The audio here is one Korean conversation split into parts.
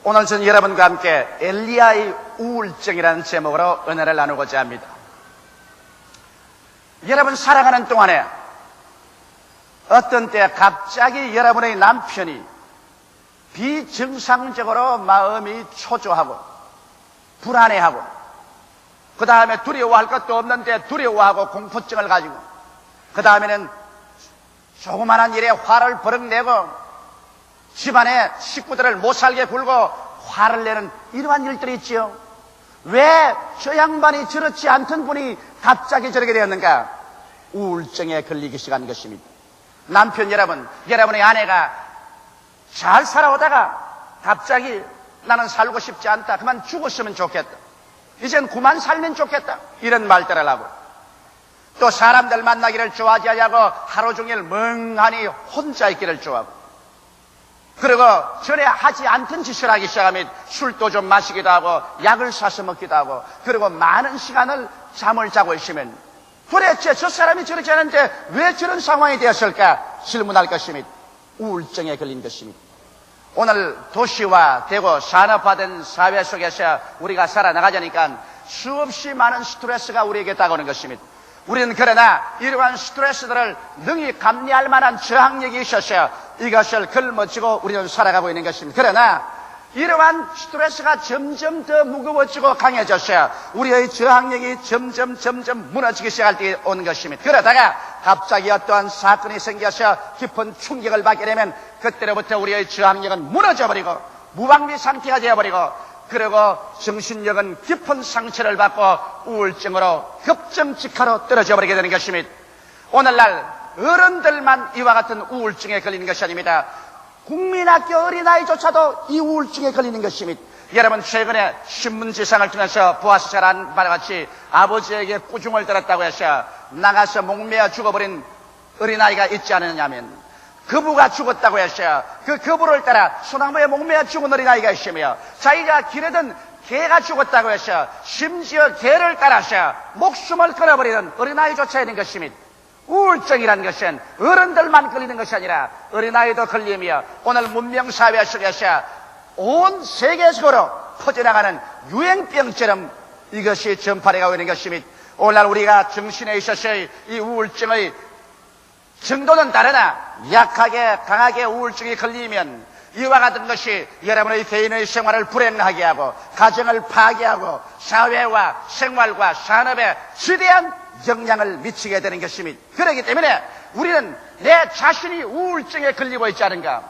오늘 저는 여러분과 함께 엘리야의 우울증이라는 제목으로 은혜를 나누고자 합니다. 여러분 살아가는 동안에 어떤 때 갑자기 여러분의 남편이 비정상적으로 마음이 초조하고 불안해하고 그 다음에 두려워할 것도 없는데 두려워하고 공포증을 가지고 그 다음에는 조그만한 일에 화를 버럭 내고 집안의 식구들을 못살게 굴고 화를 내는 이러한 일들이 있지요. 왜 저 양반이 저렇지 않던 분이 갑자기 저렇게 되었는가? 우울증에 걸리기 시작한 것입니다. 남편 여러분, 여러분의 아내가 잘 살아오다가 갑자기 나는 살고 싶지 않다, 그만 죽었으면 좋겠다, 이젠 그만 살면 좋겠다, 이런 말들을 하고, 또 사람들 만나기를 좋아하지 않냐고 하루 종일 멍하니 혼자 있기를 좋아하고, 그리고 전에 하지 않던 짓을 하기 시작하면 술도 좀 마시기도 하고 약을 사서 먹기도 하고, 그리고 많은 시간을 잠을 자고 있으면 도대체 저 사람이 저렇지 않은데 왜 저런 상황이 되었을까 질문할 것입니다. 우울증에 걸린 것입니다. 오늘 도시화 되고 산업화된 사회 속에서 우리가 살아나가자니까 수없이 많은 스트레스가 우리에게 다가오는 것입니다. 우리는 그러나 이러한 스트레스들을 능히 감내할 만한 저항력이 있어서 이것을 걸머쥐고 우리는 살아가고 있는 것입니다. 그러나 이러한 스트레스가 점점 더 무거워지고 강해져서 우리의 저항력이 점점 무너지기 시작할 때 오는 것입니다. 그러다가 갑자기 어떠한 사건이 생겨서 깊은 충격을 받게 되면 그때로부터 우리의 저항력은 무너져버리고 무방비 상태가 되어버리고, 그리고 정신력은 깊은 상처를 받고 우울증으로 급정직하로 떨어져 버리게 되는 것입니다. 오늘날 어른들만 이와 같은 우울증에 걸리는 것이 아닙니다. 국민학교 어린아이조차도 이 우울증에 걸리는 것입니다. 여러분 최근에 신문지상을 통해서 보아서 잘 아는 바와 같이 아버지에게 꾸중을 들었다고 해서 나가서 목매어 죽어버린 어린아이가 있지 않느냐면, 거부가 죽었다고 해서 그 거부를 따라 소나무에 목매어 죽은 어린아이가 있으며, 자기가 기르던 개가 죽었다고 해서 심지어 개를 따라서 목숨을 끊어버리는 어린아이조차 있는 것입니다. 우울증이라는 것은 어른들만 걸리는 것이 아니라 어린아이도 걸리며 오늘 문명사회 속에서 온 세계적으로 퍼져나가는 유행병처럼 이것이 전파해 가고 있는 것입니다. 오늘날 우리가 정신에 있어서의 이 우울증의 정도는 다르나 약하게 강하게 우울증이 걸리면 이와 같은 것이 여러분의 개인의 생활을 불행하게 하고 가정을 파괴하고 사회와 생활과 산업에 지대한 영향을 미치게 되는 것입니다. 그렇기 때문에 우리는 내 자신이 우울증에 걸리고 있지 않은가,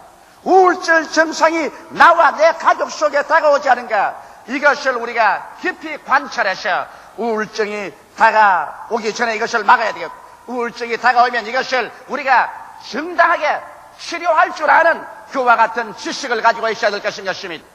우울증 증상이 나와 내 가족 속에 다가오지 않은가, 이것을 우리가 깊이 관찰해서 우울증이 다가오기 전에 이것을 막아야 되겠고, 우울증이 다가오면 이것을 우리가 정당하게 치료할 줄 아는 그와 같은 지식을 가지고 있어야 될 것입니다.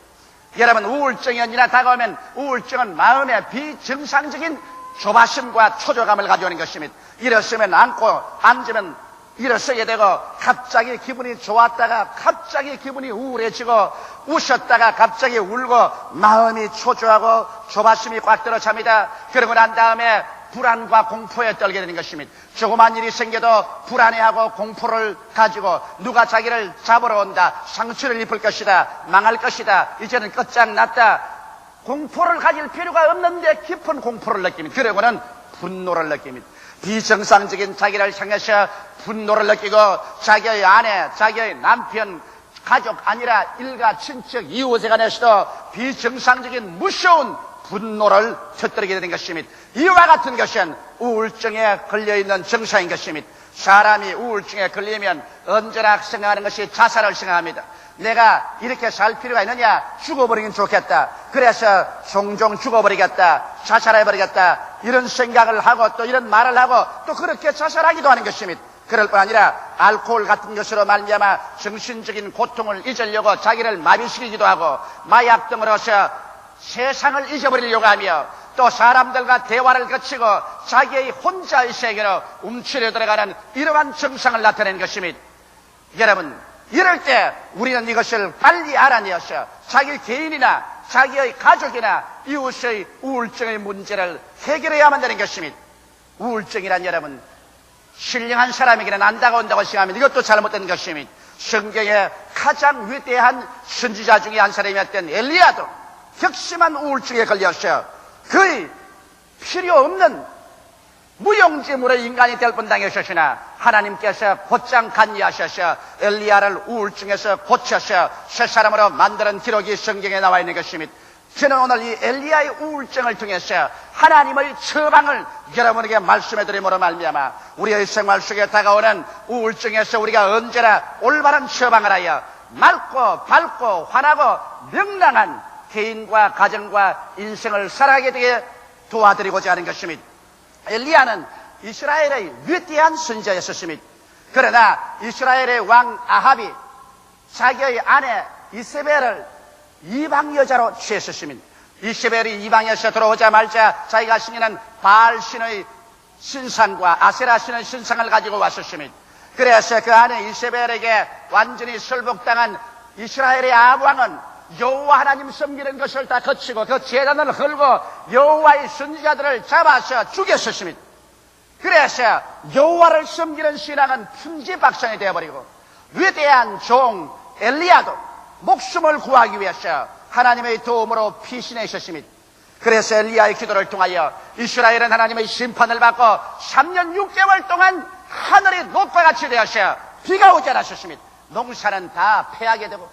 여러분, 우울증이 언제나 다가오면 우울증은 마음의 비정상적인 조바심과 초조감을 가져오는 것입니다. 일어서면 앉고 앉으면 일어서게 되고, 갑자기 기분이 좋았다가 갑자기 기분이 우울해지고, 웃었다가 갑자기 울고 마음이 초조하고 조바심이 꽉 들어찹니다. 그러고 난 다음에 불안과 공포에 떨게 되는 것입니다. 조그만 일이 생겨도 불안해하고 공포를 가지고 누가 자기를 잡으러 온다, 상처를 입을 것이다, 망할 것이다, 이제는 끝장났다, 공포를 가질 필요가 없는데 깊은 공포를 느낍니다. 그러고는 분노를 느낍니다. 비정상적인 자기를 향해서 분노를 느끼고 자기의 아내, 자기의 남편, 가족 아니라 일가, 친척, 이웃에 관해서도 비정상적인 무서운 분노를 터뜨리게 되는 것입니다. 이와 같은 것은 우울증에 걸려있는 증상인 것입니다. 사람이 우울증에 걸리면 언제나 생각하는 것이 자살을 생각합니다. 내가 이렇게 살 필요가 있느냐, 죽어버리긴 좋겠다, 그래서 종종 죽어버리겠다, 자살해버리겠다, 이런 생각을 하고 또 이런 말을 하고 또 그렇게 자살하기도 하는 것입니다. 그럴 뿐 아니라 알코올 같은 것으로 말미암아 정신적인 고통을 잊으려고 자기를 마비시키기도 하고, 마약 등으로서 세상을 잊어버리려고 하며, 또 사람들과 대화를 거치고 자기의 혼자의 세계로 움츠려 들어가는 이러한 증상을 나타내는 것입니다. 여러분, 이럴 때 우리는 이것을 빨리 알아내어서 자기 개인이나 자기의 가족이나 이웃의 우울증의 문제를 해결해야만 되는 것입니다. 우울증이란 여러분, 신령한 사람에게는 안 다가온다고 생각하면 이것도 잘못된 것입니다. 성경의 가장 위대한 선지자 중에 한 사람이었던 엘리야도 격심한 우울증에 걸려서 거의 필요 없는 무용지물의 인간이 될 뻔당하셨으나 하나님께서 곧장 간이하셔서 엘리야를 우울증에서 고쳐서 새 사람으로 만드는 기록이 성경에 나와 있는 것입니다. 저는 오늘 이 엘리야의 우울증을 통해서 하나님의 처방을 여러분에게 말씀해드림으로 말미암아 우리의 생활 속에 다가오는 우울증에서 우리가 언제나 올바른 처방을 하여 맑고 밝고 환하고 명랑한 개인과 가정과 인생을 살아가게 되게 도와드리고자 하는 것입니다. 엘리야는 이스라엘의 위대한 선지자였습니다. 그러나 이스라엘의 왕 아합이 자기의 아내 이세벨을 이방 여자로 취했었습니다. 이세벨이 이방에서 들어오자마자 자기가 신기는 바알신의 신상과 아세라신의 신상을 가지고 왔었습니다. 그래서 그 아내 이세벨에게 완전히 설복당한 이스라엘의 아합 왕은 여호와 하나님 섬기는 것을 다 거치고 그 제단을 헐고 여호와의 선지자들을 잡아서 죽였었습니다. 그래서 여호와를 섬기는 신앙은 풍지박산이 되어버리고 위대한 종 엘리야도 목숨을 구하기 위해서 하나님의 도움으로 피신해 있었습니다. 그래서 엘리야의 기도를 통하여 이스라엘은 하나님의 심판을 받고 3년 6개월 동안 하늘이 녹과 같이 되어서 비가 오지 않았었습니다. 농사는 다 패하게 되고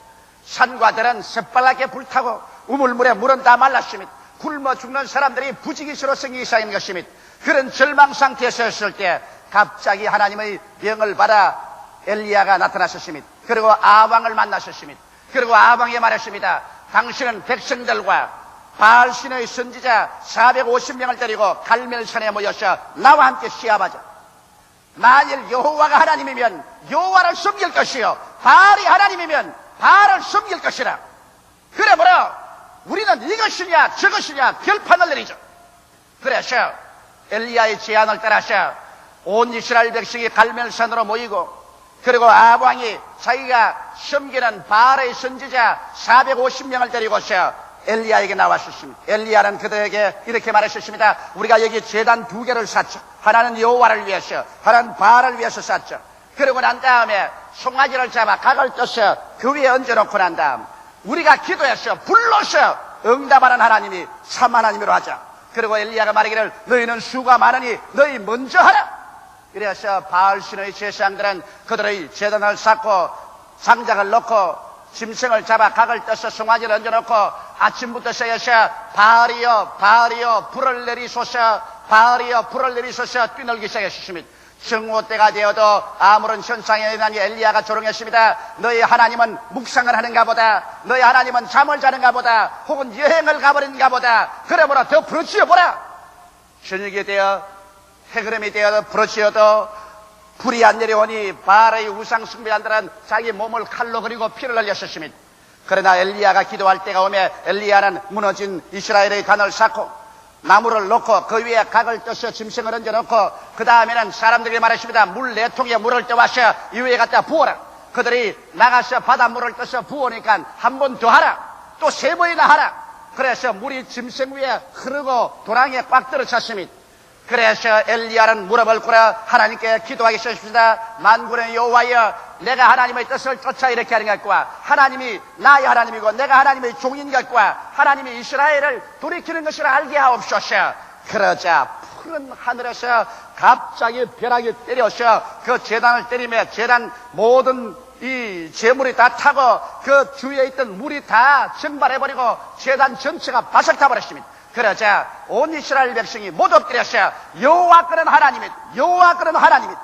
산과 들은 새빨갛게 불타고 우물물에 물은 다 말랐습니다. 굶어 죽는 사람들이 부지기수로 생기기 시작한 것입니다. 그런 절망 상태에서 있을 때 갑자기 하나님의 명을 받아 엘리야가 나타났었습니다. 그리고 아방을 만났었습니다. 그리고 아방이 말했습니다. 당신은 백성들과 바알신의 선지자 450명을 데리고 갈멜산에 모여서 나와 함께 시합하자. 만일 여호와가 하나님이면 여호와를 섬길 것이요 바알이 하나님이면 바알을 섬길 것이라. 그러므로 우리는 이것이냐 저것이냐 결판을 내리죠. 그래서 엘리야의 제안을 따라서 온 이스라엘 백성이 갈멜산으로 모이고 그리고 아방이 자기가 섬기는 바알의 선지자 450명을 데리고서 엘리야에게 나왔었습니다. 엘리야는 그들에게 이렇게 말했었습니다. 우리가 여기 제단 2개를 샀죠. 하나는 여호와를 위해서, 하나는 바알을 위해서 샀죠. 그러고 난 다음에 송아지를 잡아 각을 떠서 그 위에 얹어놓고 난 다음 우리가 기도해서 불러서 응답하는 하나님이 참 하나님으로 하자. 그리고 엘리야가 말하기를 너희는 수가 많으니 너희 먼저 하라. 그래서 바알신의 제사장들은 그들의 제단을 쌓고 장작을 넣고 짐승을 잡아 각을 떠서 송아지를 얹어놓고 아침부터 시작해서 바알이여 바알이여 불을 내리소서 바알이여 불을 내리소서 뛰놀기 시작했습니다. 정오 때가 되어도 아무런 현상에 의한 엘리야가 조롱했습니다. 너희 하나님은 묵상을 하는가 보다. 너희 하나님은 잠을 자는가 보다. 혹은 여행을 가버린가 보다. 그러므로 더 부르짖어 보라. 저녁이 되어 해그름이 되어도 부르짖어도 불이 안 내려오니 바알의 우상 숭배자들은 자기 몸을 칼로 그리고 피를 흘렸었습니다. 그러나 엘리야가 기도할 때가 오면 엘리야는 무너진 이스라엘의 단을 쌓고 나무를 놓고 그 위에 각을 떠서 짐승을 얹어놓고 그 다음에는 사람들이 말했습니다. 물 4통에 물을 떠와서 이 위에 갖다 부어라. 그들이 나가서 바닷물을 떠서 부으니까 한 번 더 하라. 또 3번이나 하라. 그래서 물이 짐승 위에 흐르고 도랑에 꽉 들어찼습니다. 그래서 엘리야는 무릎을 꿇어 하나님께 기도하기 시작했습니다. 만군의 여호와여, 내가 하나님의 뜻을 쫓아 이렇게 하는 것과 하나님이 나의 하나님이고 내가 하나님의 종인 것과 하나님이 이스라엘을 돌이키는 것을 알게 하옵소서. 그러자 푸른 하늘에서 갑자기 벼락이 때려서 그 제단을 때리며 제단 모든 이 재물이 다 타고 그 주위에 있던 물이 다 증발해버리고 제단 전체가 바삭 타버렸습니다. 그러자 온 이스라엘 백성이 모두 엎드려서 여호와께는 하나님이다. 여호와께는 하나님이다.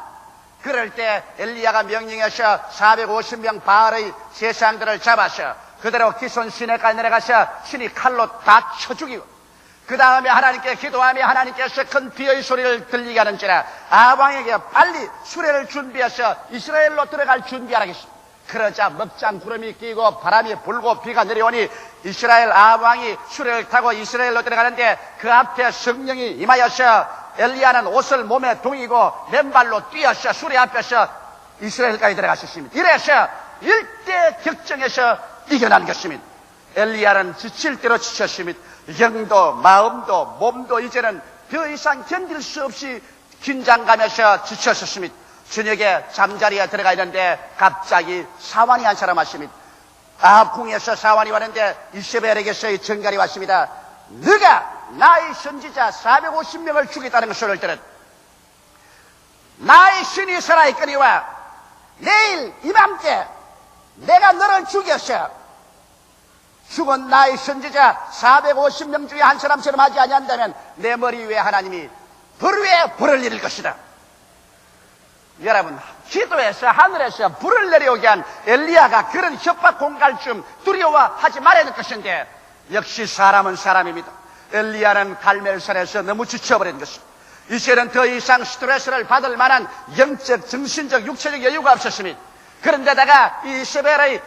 그럴 때 엘리야가 명령해서 450명 바알의 제사장들을 잡아서 그대로 기손 시내까지 내려가서 신이 칼로 다 쳐 죽이고 그 다음에 하나님께 기도하며 하나님께서 큰 비의 소리를 들리게 하는지라 아방에게 빨리 수레를 준비해서 이스라엘로 들어갈 준비하라겠습니다. 그러자 먹장 구름이 끼고 바람이 불고 비가 내려오니 이스라엘 아방이 수레를 타고 이스라엘로 들어가는데 그 앞에 성령이 임하여서 엘리야는 옷을 몸에 동이고 맨발로 뛰어서 수레 앞에서 이스라엘까지 들어갔었습니다. 이래서 일대 격정에서 이겨난 것입니다. 엘리야는 지칠 대로 지쳤습니다. 영도 마음도 몸도 이제는 더 이상 견딜 수 없이 긴장감에서 지쳤었습니다. 저녁에 잠자리에 들어가 있는데 갑자기 사환이 한 사람 왔습니다. 궁에서 사환이 왔는데 이세벨에게서 전갈이 왔습니다. 네가 나의 선지자 450명을 죽였다는 것을 들었. 나의 신이 살아있거니와 내일 이맘때 내가 너를 죽였어. 죽은 나의 선지자 450명 중에 한 사람처럼 하지 아니한다면 내 머리 위에 하나님이 불 위에 불을 내릴 것이다. 여러분, 기도해서 하늘에서 불을 내려오게 한 엘리야가 그런 협박 공갈쯤 두려워하지 말아야 될 것인데 역시 사람은 사람입니다. 엘리야는 갈멜산에서 너무 지쳐버린 것입니다. 이제는 더 이상 스트레스를 받을 만한 영적, 정신적, 육체적 여유가 없었습니다. 그런데다가 이 이세벨의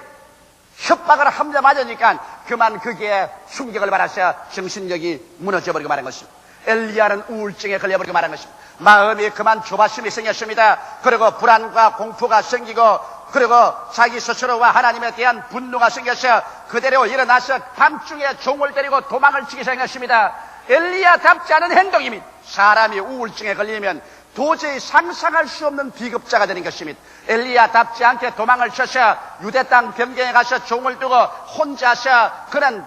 협박을 함대 맞으니까 그만 거기에 충격을 받아서 정신력이 무너져버리고 말한 것입니다. 엘리야는 우울증에 걸려버리고 말한 것입니다. 마음이 그만 조바심이 생겼습니다. 그리고 불안과 공포가 생기고 그리고 자기 스스로와 하나님에 대한 분노가 생겨서 그대로 일어나서 밤중에 종을 데리고 도망을 치기 생겼습니다. 엘리야답지 않은 행동입니다. 사람이 우울증에 걸리면 도저히 상상할 수 없는 비급자가 되는 것입니다. 엘리야답지 않게 도망을 쳐서 유대 땅 변경에 가서 종을 두고 혼자서 그는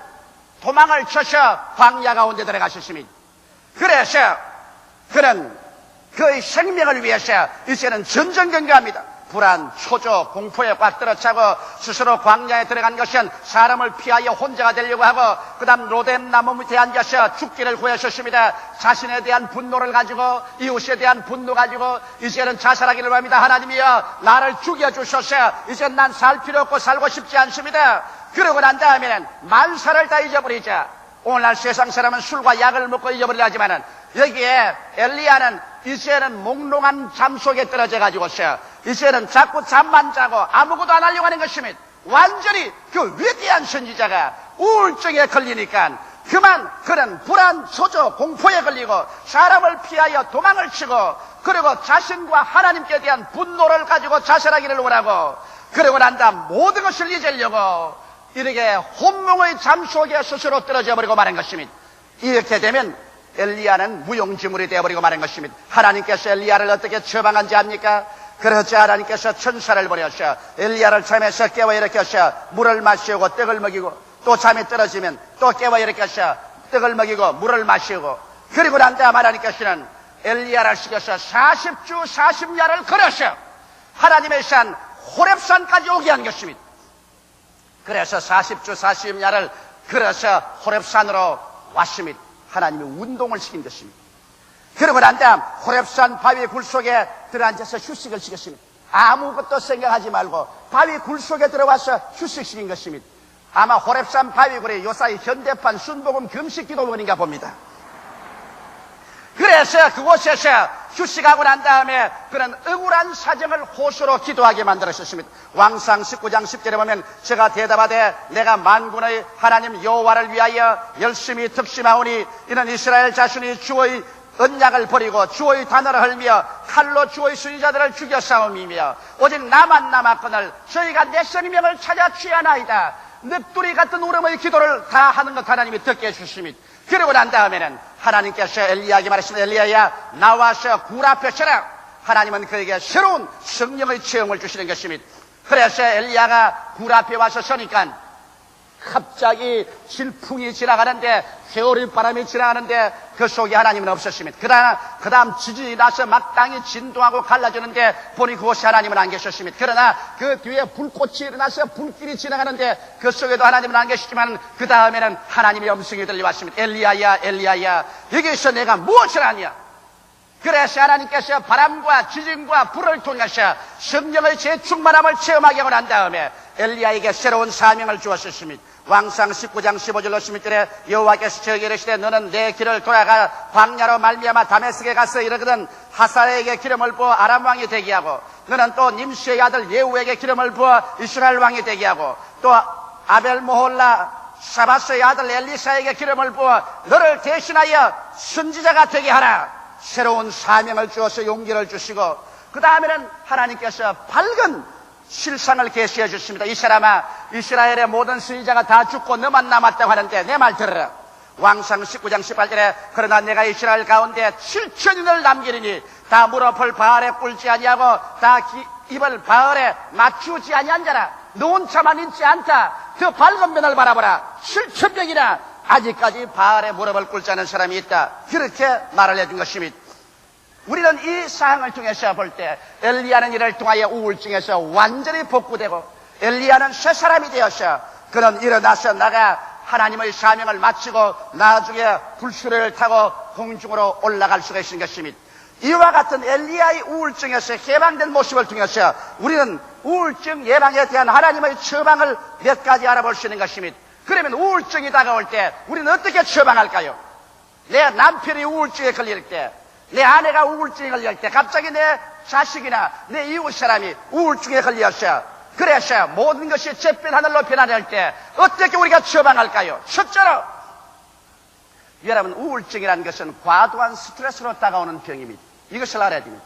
도망을 쳐서 광야 가운데 들어가셨습니다. 그래서 그는 그의 생명을 위해서 이제는 전전긍긍합니다. 불안, 초조, 공포에 꽉 들어차고 스스로 광야에 들어간 것은 사람을 피하여 혼자가 되려고 하고 그 다음 로뎀 나무 밑에 앉아서 죽기를 구하셨습니다. 자신에 대한 분노를 가지고 이웃에 대한 분노 가지고 이제는 자살하기를 합니다. 하나님이여 나를 죽여주소서. 이제 난 살 필요 없고 살고 싶지 않습니다. 그러고 난 다음에는 만사를 다 잊어버리자. 오늘날 세상 사람은 술과 약을 먹고 잊어버리려 하지만은 여기에 엘리야는 이제는 몽롱한 잠 속에 떨어져 가지고서 이제는 자꾸 잠만 자고 아무것도 안 하려고 하는 것입니다. 완전히 그 위대한 선지자가 우울증에 걸리니까 그만 그런 불안, 초조, 공포에 걸리고 사람을 피하여 도망을 치고 그리고 자신과 하나님께 대한 분노를 가지고 자살하기를 원하고 그러고 난 다음 모든 것을 잊으려고 이렇게 혼몽의 잠 속에 스스로 떨어져 버리고 마는 것입니다. 이렇게 되면 엘리야는 무용지물이 되어버리고 마는 것입니다. 하나님께서 엘리야를 어떻게 처방한지 압니까? 그래서 하나님께서 천사를 보내셔 엘리야를 잠에서 깨워 일으켜서 물을 마시고 떡을 먹이고 또 잠이 떨어지면 또 깨워 일으켜서 떡을 먹이고 물을 마시고 그리고 난 다음 하나님께서는 엘리야를 시켜서 40주 40야를 걸어서 하나님의 산 호렙산까지 오게 한 것입니다. 그래서 40주 40야를 걸어서 호렙산으로 왔습니다. 하나님이 운동을 시킨 것입니다. 그러고 난 다음 호렙산 바위 굴 속에 들어앉아서 휴식을 시켰습니다. 아무것도 생각하지 말고 바위 굴 속에 들어와서 휴식시킨 것입니다. 아마 호렙산 바위 굴이 요사이 현대판 순복음 금식 기도원인가 봅니다. 그래서 그곳에서 휴식하고 난 다음에 그런 억울한 사정을 호소로 기도하게 만들었습니다. 왕상 19장 10절에 보면 제가 대답하되 내가 만군의 하나님 여호와를 위하여 열심히 득심하오니 이는 이스라엘 자손이 주의 언약을 버리고 주의 단어를 헐며 칼로 주의 순위자들을 죽여 싸움이며 오직 나만 남았거늘 저희가 내 생명을 찾아 취하나이다. 늑두리 같은 울음의 기도를 다 하는 것 하나님이 듣게 해주십니다. 그러고 난 다음에는 하나님께서 엘리야에게 말했습니다. 엘리야야 나와서 굴 앞에 서라. 하나님은 그에게 새로운 성령의 체험을 주시는 것입니다. 그래서 엘리야가 굴 앞에 와서 서니까 갑자기 질풍이 지나가는데 세월의 바람이 지나가는데 그 속에 하나님은 없었습니다. 그러나 그 다음 지진이 나서 막 땅이 진동하고 갈라지는데 보니 그곳에 하나님은 안 계셨습니다. 그러나 그 뒤에 불꽃이 일어나서 불길이 지나가는데 그 속에도 하나님은 안 계시지만 그 다음에는 하나님의 음성이 들려왔습니다. 엘리야야 엘리야야 여기서 내가 무엇을 하냐. 그래서 하나님께서 바람과 지진과 불을 통해서 성령의 재충만함을 체험하게 하고 난 다음에 엘리야에게 새로운 사명을 주었습니다. 왕상 19장 15절로 16절에 여호와께서 저에게 이르시되 너는 내 길을 돌아가 광야로 말미암아 다메섹에 가서 이르거든 하사엘에게 기름을 부어 아람 왕이 되게 하고 너는 또 님시의 아들 예후에게 기름을 부어 이스라엘 왕이 되게 하고 또 아벨모홀라 샤바스의 아들 엘리사에게 기름을 부어 너를 대신하여 선지자가 되게 하라. 새로운 사명을 주어서 용기를 주시고 그 다음에는 하나님께서 밝은 실상을 계시해 주십니다. 이 사람아 이스라엘의 모든 선지자가 다 죽고 너만 남았다고 하는데 내 말 들으라. 왕상 19장 18절에 그러나 내가 이스라엘 가운데 7천인을 남기리니 다 무릎을 바알에 꿇지 아니하고 다 입을 바알에 맞추지 아니한 자라. 노원차만 있지 않다. 더 밝은 면을 바라보라. 7,000명이나 아직까지 바알에 무릎을 꿇지 않은 사람이 있다. 그렇게 말을 해준 것입니다. 우리는 이 사항을 통해서 볼 때 엘리야는 이를 통하여 우울증에서 완전히 복구되고 엘리야는 새 사람이 되었어. 그는 일어나서 나가 하나님의 사명을 마치고 나중에 불수레를 타고 공중으로 올라갈 수가 있는 것입니다. 이와 같은 엘리야의 우울증에서 해방된 모습을 통해서 우리는 우울증 예방에 대한 하나님의 처방을 몇 가지 알아볼 수 있는 것입니다. 그러면 우울증이 다가올 때 우리는 어떻게 처방할까요? 내 남편이 우울증에 걸릴 때, 내 아내가 우울증에 걸릴 때, 갑자기 내 자식이나 내 이웃 사람이 우울증에 걸렸어. 그래서 모든 것이 잿빛 하늘로 변화될 때 어떻게 우리가 처방할까요? 첫째로, 여러분, 우울증이라는 것은 과도한 스트레스로 다가오는 병입니다. 이것을 알아야 됩니다.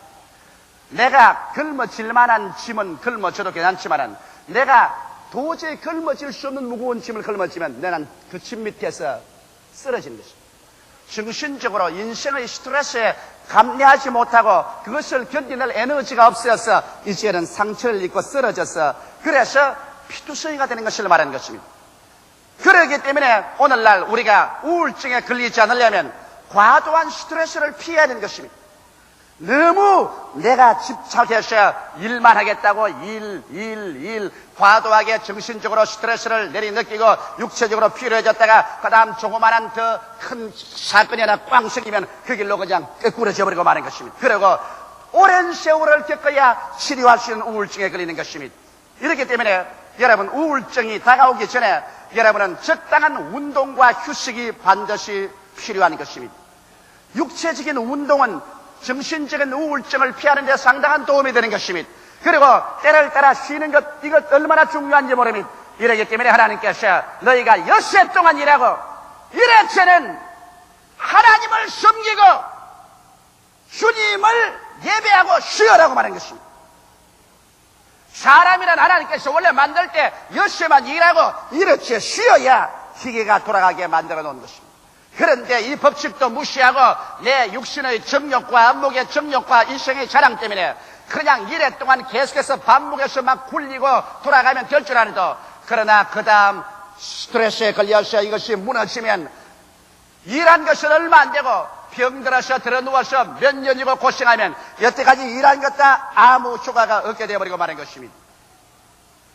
내가 걸머질 만한 짐은 걸머져도 괜찮지만 내가 도저히 걸머질 수 없는 무거운 짐을 걸머지면 나는 그 짐 밑에서 쓰러지는 것입니다. 정신적으로 인생의 스트레스에 감내하지 못하고 그것을 견디낼 에너지가 없어서 이제는 상처를 입고 쓰러져서 그래서 피투성이가 되는 것을 말하는 것입니다. 그렇기 때문에 오늘날 우리가 우울증에 걸리지 않으려면 과도한 스트레스를 피해야 하는 것입니다. 너무 내가 집착해서 일만 하겠다고 일 과도하게 정신적으로 스트레스를 내리느끼고 육체적으로 피로해졌다가 그 다음 조그마한 더 큰 사건이 하나 꽝 생기면 그 길로 그냥 끄꾸러져 버리고 마는 것입니다. 그리고 오랜 세월을 겪어야 치료할 수 있는 우울증에 걸리는 것입니다. 이렇기 때문에 여러분, 우울증이 다가오기 전에 여러분은 적당한 운동과 휴식이 반드시 필요한 것입니다. 육체적인 운동은 정신적인 우울증을 피하는 데 상당한 도움이 되는 것입니다. 그리고 때를 따라 쉬는 것, 이것 얼마나 중요한지 모릅니다. 이러기 때문에 하나님께서 너희가 엿새 동안 일하고 일해서는 하나님을 섬기고 주님을 예배하고 쉬어라고 말하는 것입니다. 사람이란 하나님께서 원래 만들 때 엿새만 일하고 이렇게 쉬어야 기계가 돌아가게 만들어 놓은 것입니다. 그런데 이 법칙도 무시하고 내 육신의 정욕과 안목의 정욕과 인생의 자랑 때문에 그냥 일해 동안 계속해서 반복해서 막 굴리고 돌아가면 될 줄 알아도, 그러나 그 다음 스트레스에 걸려서 이것이 무너지면 일한 것은 얼마 안 되고 병들어서 들어누워서 몇 년이고 고생하면 여태까지 일한 것 다 아무 효과가 없게 되어버리고 마는 것입니다.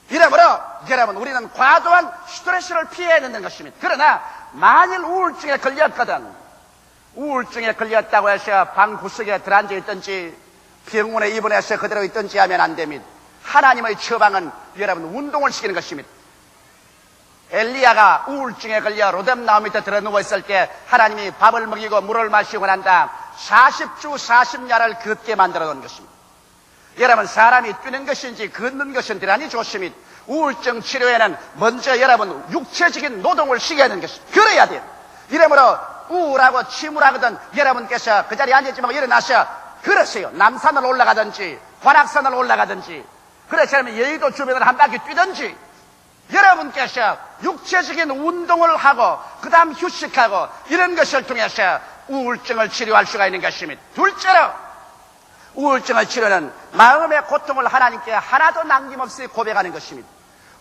이러므로 여러분, 우리는 과도한 스트레스를 피해야 되는 것입니다. 그러나 만일 우울증에 걸렸거든, 우울증에 걸렸다고 해서 방 구석에 들어앉아 있든지 병원에 입원해서 그대로 있든지 하면 안 됩니다. 하나님의 처방은 여러분 운동을 시키는 것입니다. 엘리야가 우울증에 걸려 로뎀 나무 밑에 들어 누워있을 때 하나님이 밥을 먹이고 물을 마시고 난 다음 40주 40야를 걷게 만들어 놓은 것입니다. 여러분, 사람이 뛰는 것인지 걷는 것은 대단히 좋습니다. 우울증 치료에는 먼저 여러분 육체적인 노동을 시켜야 하는 것입니다. 그래야 돼요. 이러므로 우울하고 침울하거든 여러분께서 그 자리에 앉아있지 말고 일어나서 걸으세요. 남산을 올라가든지 관악산을 올라가든지, 그래서 여의도 주변을 한 바퀴 뛰든지 여러분께서 육체적인 운동을 하고 그 다음 휴식하고 이런 것을 통해서 우울증을 치료할 수가 있는 것입니다. 둘째로, 우울증의 치료는 마음의 고통을 하나님께 하나도 남김없이 고백하는 것입니다.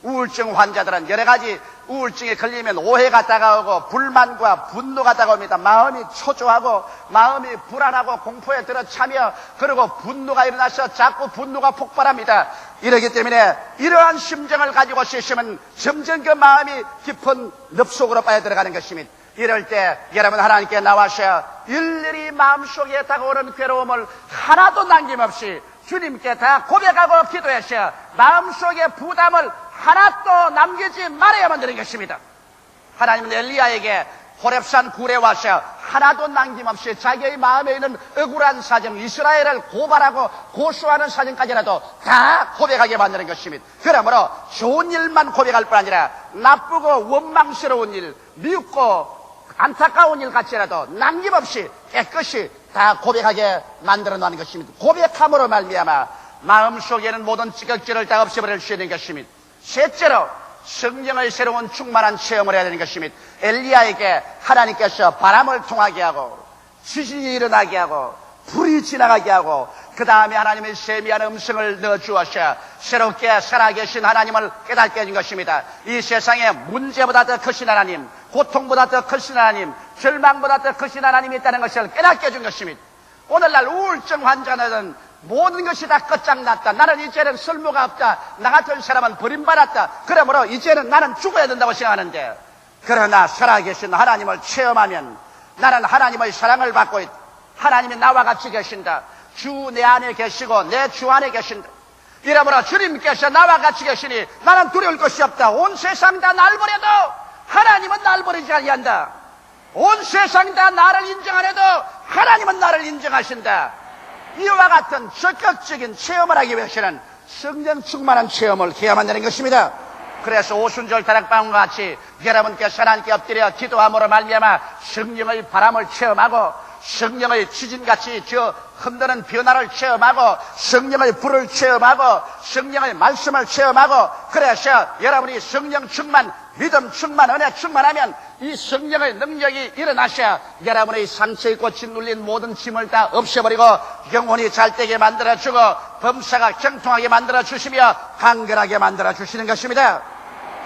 우울증 환자들은 여러 가지 우울증에 걸리면 오해가 다가오고 불만과 분노가 다가옵니다. 마음이 초조하고 마음이 불안하고 공포에 들어차며 그리고 분노가 일어나서 자꾸 분노가 폭발합니다. 이러기 때문에 이러한 심정을 가지고 있으면 점점 그 마음이 깊은 늪속으로 빠져들어가는 것입니다. 이럴 때 여러분 하나님께 나와서 일일이 마음속에 다가오는 괴로움을 하나도 남김없이 주님께 다 고백하고 기도해서 마음속의 부담을 하나도 남기지 말아야만 되는 것입니다. 하나님은 엘리야에게 호렙산 굴에 와서 하나도 남김없이 자기의 마음에 있는 억울한 사정, 이스라엘을 고발하고 고소하는 사정까지라도 다 고백하게 만드는 것입니다. 그러므로 좋은 일만 고백할 뿐 아니라 나쁘고 원망스러운 일, 미흡고 안타까운 일 같이라도 남김없이 깨끗이 다 고백하게 만들어 놓는 것입니다. 고백함으로 말미암아 마음속에는 모든 찌꺼기를 다 없애버릴 수 있는 것입니다. 셋째로, 성령의 새로운 충만한 체험을 해야 되는 것입니다. 엘리야에게 하나님께서 바람을 통하게 하고 지진이 일어나게 하고 불이 지나가게 하고 그 다음에 하나님의 세미한 음성을 넣어주어서 새롭게 살아계신 하나님을 깨닫게 해준 것입니다. 이 세상에 문제보다 더 크신 하나님, 고통보다 더 크신 하나님, 절망보다 더 크신 하나님이 있다는 것을 깨닫게 해준 것입니다. 오늘날 우울증 환자들은 모든 것이 다 끝장났다. 나는 이제는 쓸모가 없다. 나 같은 사람은 버림받았다. 그러므로 이제는 나는 죽어야 된다고 생각하는데, 그러나 살아계신 하나님을 체험하면 나는 하나님의 사랑을 받고 있다. 하나님이 나와 같이 계신다. 주 내 안에 계시고 내 주 안에 계신다. 이러므로 주님께서 나와 같이 계시니 나는 두려울 것이 없다. 온 세상 다 날 버려도 하나님은 날 버리지 아니한다. 온 세상 다 나를 인정 안 해도 하나님은 나를 인정하신다. 이와 같은 적극적인 체험을 하기 위해서는 성령 충만한 체험을 해야만 되는 것입니다. 그래서 오순절 다락방과 같이 여러분께서 하나님께 엎드려 기도함으로 말미암아 성령의 바람을 체험하고 성령의 지진같이 저 흔드는 변화를 체험하고 성령의 불을 체험하고 성령의 말씀을 체험하고, 그래서 여러분이 성령 충만, 믿음 충만, 은혜 충만하면 이 성령의 능력이 일어나셔 여러분의 상처에 꽂힌 눌린 모든 짐을 다 없애버리고 영혼이 잘되게 만들어주고 범사가 경통하게 만들어주시며 강건하게 만들어주시는 것입니다.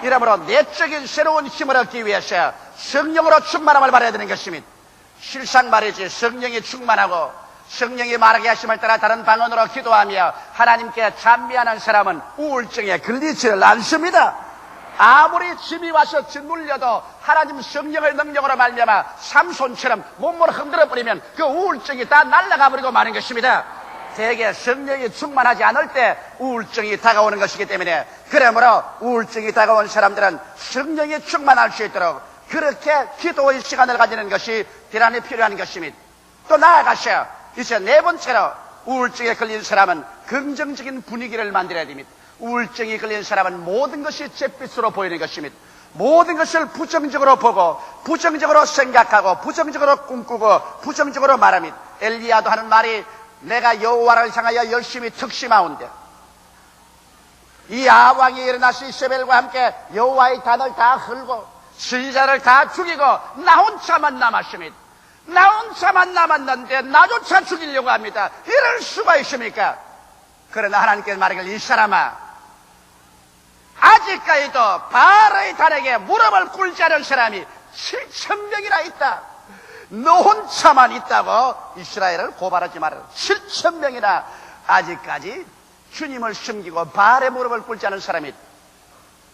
이러므로 내적인 새로운 힘을 얻기 위해서 성령으로 충만함을 받아야 되는 것입니다. 실상 말이지 성령이 충만하고 성령이 말하게 하심을 따라 다른 방언으로 기도하며 하나님께 찬미하는 사람은 우울증에 걸리지를 않습니다. 아무리 짐이 와서 짓눌려도 하나님 성령의 능력으로 말미암아 삼손처럼 몸을 흔들어 버리면 그 우울증이 다 날아가 버리고 마는 것입니다. 대개 성령이 충만하지 않을 때 우울증이 다가오는 것이기 때문에, 그러므로 우울증이 다가온 사람들은 성령이 충만할 수 있도록 그렇게 기도의 시간을 가지는 것이 대단히 필요한 것입니다. 또 나아가서 이제 네 번째로 우울증에 걸린 사람은 긍정적인 분위기를 만들어야 됩니다. 우울증이 걸린 사람은 모든 것이 잿빛으로 보이는 것입니다. 모든 것을 부정적으로 보고 부정적으로 생각하고 부정적으로 꿈꾸고 부정적으로 말합니다. 엘리야도 하는 말이 내가 여호와를 향하여 열심히 특심하온데, 이 아왕이 일어나서 이세벨과 함께 여호와의 단을 다 흘고 선지자를 다 죽이고 나 혼자만 남았습니다. 나 혼자만 남았는데 나조차 죽이려고 합니다. 이럴 수가 있습니까? 그러나 하나님께서 말하길, 이 사람아, 아직까지도 바알의 단에게 무릎을 꿇지 않은 사람이 7,000명이나 있다. 너 혼자만 있다고 이스라엘을 고발하지 말아라. 7,000명이나 아직까지 주님을 숨기고 바알의 무릎을 꿇지 않은 사람이 있다.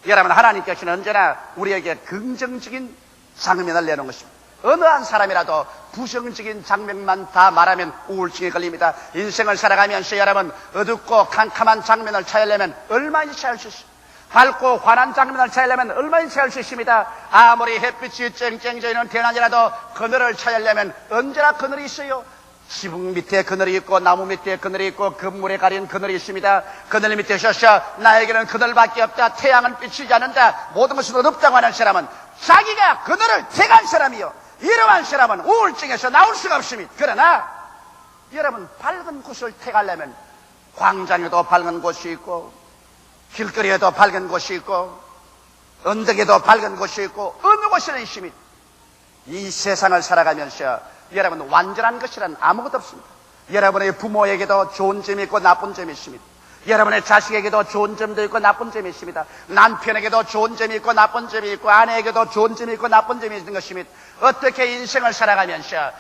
여러분, 하나님께서는 언제나 우리에게 긍정적인 장면을 내놓은 것입니다. 어느 한 사람이라도 부정적인 장면만 다 말하면 우울증에 걸립니다. 인생을 살아가면서 여러분, 어둡고 캄캄한 장면을 찾으려면 얼마든지 찾을 수 있습니다. 밝고 환한 장면을 찾으려면 얼마든지 찾을 수 있습니다. 아무리 햇빛이 쨍쨍 져있는 대낮이라도 그늘을 찾으려면 언제나 그늘이 있어요. 지붕 밑에 그늘이 있고 나무 밑에 그늘이 있고 건물에 가린 그늘이 있습니다. 그늘 밑에 서서 나에게는 그늘밖에 없다, 태양은 비치지 않는다, 모든 것은 어둡다고 하는 사람은 자기가 그늘을 택한 사람이요, 이러한 사람은 우울증에서 나올 수가 없습니다. 그러나 여러분, 밝은 곳을 택하려면 광장에도 밝은 곳이 있고 길거리에도 밝은 곳이 있고 언덕에도 밝은 곳이 있고 어느 곳에나 있습니다. 이 세상을 살아가면서 여러분, 완전한 것이란 아무것도 없습니다. 여러분의 부모에게도 좋은 점이 있고 나쁜 점이 있습니다. 여러분의 자식에게도 좋은 점도 있고 나쁜 점이 있습니다. 남편에게도 좋은 점이 있고 나쁜 점이 있고 아내에게도 좋은 점이 있고 나쁜 점이 있는 것입니다. 어떻게 인생을 살아가면서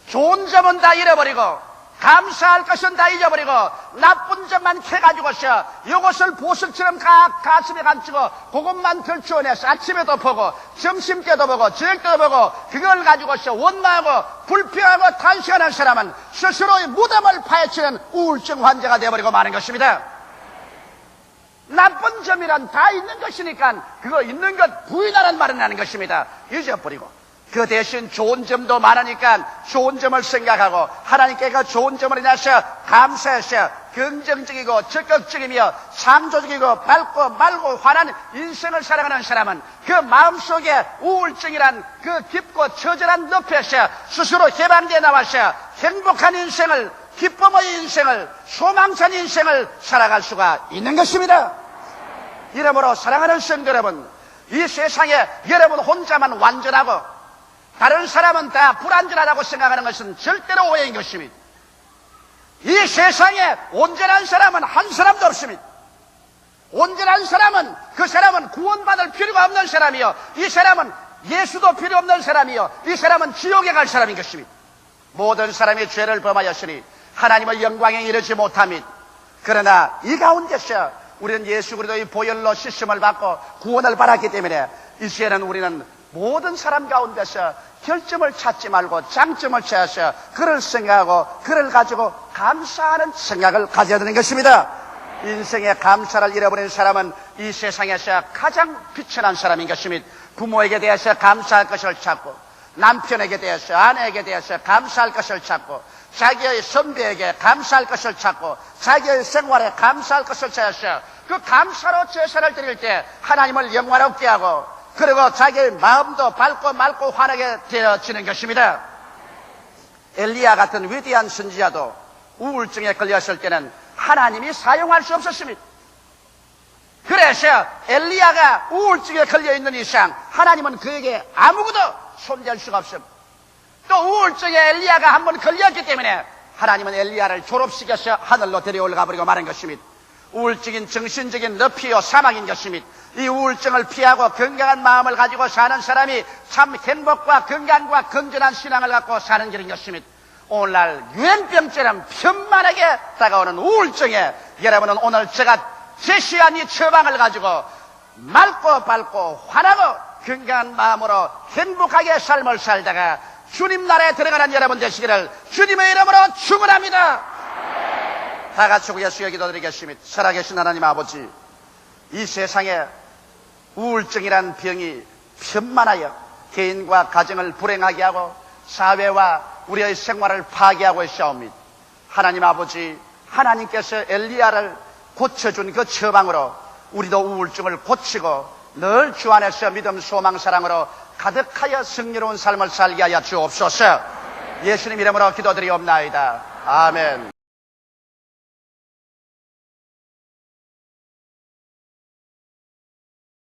좋은 점은 다 잃어버리고 감사할 것은 다 잊어버리고 나쁜 점만 캐가지고서 이것을 보석처럼 가슴에 감추고 그것만 들추어내서 아침에도 보고 점심때도 보고 저녁때도 보고 그걸 가지고서 원망하고 불평하고 탄식하는 사람은 스스로의 무덤을 파헤치는 우울증 환자가 되어버리고 마는 것입니다. 나쁜 점이란 다 있는 것이니까 그거 있는 것 부인하라는 말은 하는 것입니다. 잊어버리고 그 대신 좋은 점도 많으니까 좋은 점을 생각하고 하나님께 그 좋은 점을 인해서 감사해서 긍정적이고 적극적이며 창조적이고 밝고 맑고 환한 인생을 살아가는 사람은 그 마음속에 우울증이란 그 깊고 처절한 늪에서 스스로 해방되어 나와서 행복한 인생을, 기쁨의 인생을, 소망찬 인생을 살아갈 수가 있는 것입니다. 이러므로 사랑하는 성도 여러분, 이 세상에 여러분 혼자만 완전하고 다른 사람은 다 불완전하다고 생각하는 것은 절대로 오해인 것입니다. 이 세상에 온전한 사람은 한 사람도 없습니다. 온전한 사람은 그 사람은 구원받을 필요가 없는 사람이요, 이 사람은 예수도 필요 없는 사람이요, 이 사람은 지옥에 갈 사람인 것입니다. 모든 사람이 죄를 범하였으니 하나님의 영광에 이르지 못함이다. 그러나 이 가운데서 우리는 예수 그리스도의 보혈로 씻음을 받고 구원을 받았기 때문에 이제는 우리는 모든 사람 가운데서 결점을 찾지 말고 장점을 찾아서 그를 생각하고 그를 가지고 감사하는 생각을 가져야 되는 것입니다. 인생의 감사를 잃어버린 사람은 이 세상에서 가장 비천한 사람인 것입니다. 부모에게 대해서 감사할 것을 찾고, 남편에게 대해서, 아내에게 대해서 감사할 것을 찾고, 자기의 선배에게 감사할 것을 찾고, 자기의 생활에 감사할 것을 찾아서 그 감사로 제사를 드릴 때 하나님을 영화롭게 하고, 그리고 자기의 마음도 밝고 맑고 환하게 되어지는 것입니다. 엘리야 같은 위대한 선지자도 우울증에 걸렸을 때는 하나님이 사용할 수 없었습니다. 그래서 엘리야가 우울증에 걸려있는 이상 하나님은 그에게 아무것도 손댈 수가 없습니다. 또 우울증에 엘리야가 한번 걸렸기 때문에 하나님은 엘리야를 졸업시켜서 하늘로 데려올가 버리고 마는 것입니다. 우울증인 정신적인 늪이요 사망인 것입니다. 이 우울증을 피하고 건강한 마음을 가지고 사는 사람이 참 행복과 건강과 건전한 신앙을 갖고 사는 길인 것입니다. 오늘날 유행병처럼 편만하게 다가오는 우울증에 여러분은 오늘 제가 제시한 이 처방을 가지고 맑고 밝고 환하고 건강한 마음으로 행복하게 삶을 살다가 주님 나라에 들어가는 여러분 되시기를 주님의 이름으로 축원합니다. 다 같이 예수의 기도드리겠습니다. 살아계신 하나님 아버지, 이 세상에 우울증이란 병이 편만하여 개인과 가정을 불행하게 하고 사회와 우리의 생활을 파괴하고 있사옵니다. 하나님 아버지, 하나님께서 엘리야를 고쳐준 그 처방으로 우리도 우울증을 고치고 늘 주 안에서 믿음, 소망, 사랑으로 가득하여 승리로운 삶을 살게 하여 주옵소서. 예수님 이름으로 기도드리옵나이다. 아멘.